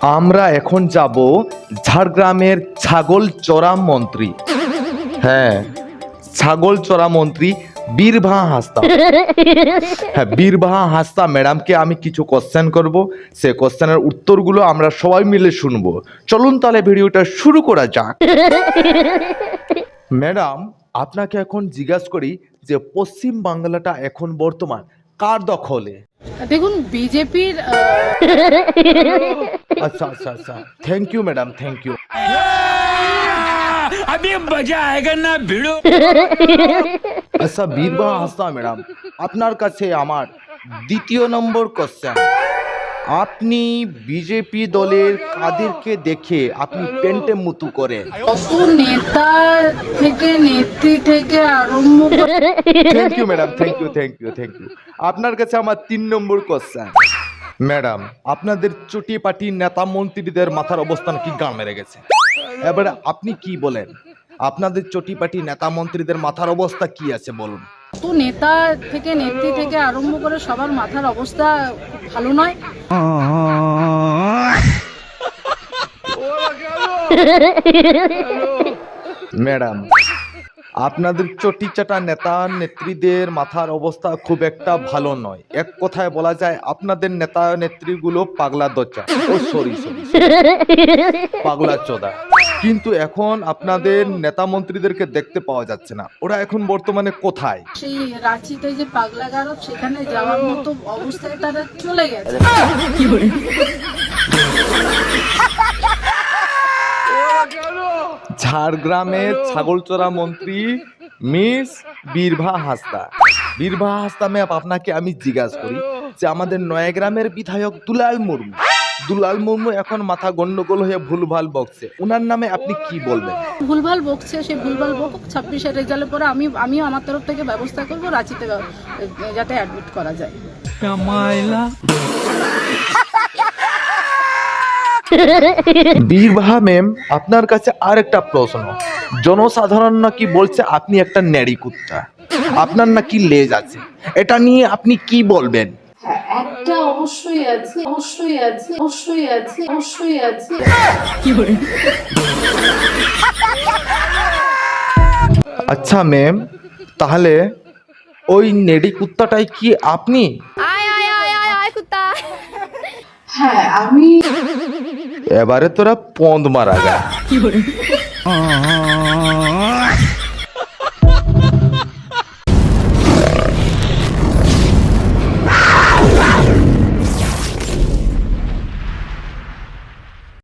আমরা এখন যাব ঝাড়গ্রামের ছাগল চড়া মন্ত্রী। হ্যাঁ, ছাগল চড়া মন্ত্রী বীরবাহা হাসদা। হ্যাঁ, বীরবাহা হাসদা ম্যাডামকে আমি কিছু কোশ্চেন করব, সে কোশ্চেনের উত্তরগুলো আমরা সবাই মিলে শুনবো। চলুন তাহলে ভিডিওটা শুরু করা যাক। ম্যাডাম, আপনাকে এখন জিজ্ঞাসা করি যে পশ্চিম বাংলাটা এখন বর্তমান কার দখলে? দেখুন, বিজেপির। আচ্ছা আচ্ছা আচ্ছা, thank you madam, thank you. अभी मजा आएगा ना भिड़ो। আচ্ছা বীরবাহা হাসদা ম্যাডাম, আপনার কাছে আমার দ্বিতীয় নম্বর কোশ্চেন। আপনি বিজেপি দলের কাদেরকে দেখে আপনি পেন্টে মুতু করেন? কত নেতা থেকে নেত্রী থেকে আরম্ভ করে thank you madam, thank you thank you thank you. আপনার কাছে আমার 3 নম্বর কোশ্চেন। ম্যাডাম, আপনাদের চটি পাটি নেতা মন্ত্রীদের মাথার অবস্থান কি গান মেরে গেছে? এবারে আপনি কি বলেন, আপনাদের চটি পাটি নেতা মন্ত্রীদের মাথার অবস্থা কি আছে বলুন? কত নেতা থেকে নেত্রী থেকে আরম্ভ করে সবার মাথার অবস্থা ভালো নয়। ম্যাডাম, আপনাদের চটি চাটা নেতা নেত্রীদের মাথার অবস্থা খুব একটা ভালো নয়। এক কথায় বলা যায় আপনাদের নেতা নেত্রীগুলো পাগলা দচা, ও সরি সরি পাগলা চোদা। কিন্তু এখন আপনাদের নেতা মন্ত্রীদেরকে দেখতে পাওয়া যাচ্ছে না, ওরা এখন বর্তমানে কোথায়? সেই রাঁচিতে যে পাগলা গারদ, সেখানে যাওয়ার মতো অবস্থায় তারা চলে গেছে। ঝাড়গ্রামের ছাগলচড়া মন্ত্রী মিস বীরবাহা হাসদা। বীরবাহা হাসদা ম্যাম, আপনাকে আমি জিজ্ঞাসা করি যে আমাদের নয়াগ্রামের বিধায়ক দুলাল মুর্মু, দুলাল মুর্মু এখন মাথা গন্ডগোল হয়ে ভুলভাল বকছে, ওনার নামে আপনি কি বলবেন? ভুলভাল বকছে, সে ভুলভাল বকুক। 26-এর রেজাল্টের পরে আমিও আমার তরফ থেকে ব্যবস্থা করবো রাঁচিতে যাতে অ্যাডমিট করা যায়। বীরবাহা ম্যাম, আপনার কাছে আর একটা প্রশ্ন। জনসাধারণ নাকি বলছে আপনি একটা ন্যাড়ি কুত্তা, আপনার নাকি লেজ আছে, এটা নিয়ে আপনি কি বলবেন? একটা অবশ্যই আছে, অবশ্যই আছে, অবশ্যই আছে, অবশ্যই আছে। আচ্ছা ম্যাম, তাহলে ওই নেড়ি কুত্তাটাই কি আপনি? कुत्ता। হ্যাঁ, আমি। এবারে তোরা পন্দ মারা গা।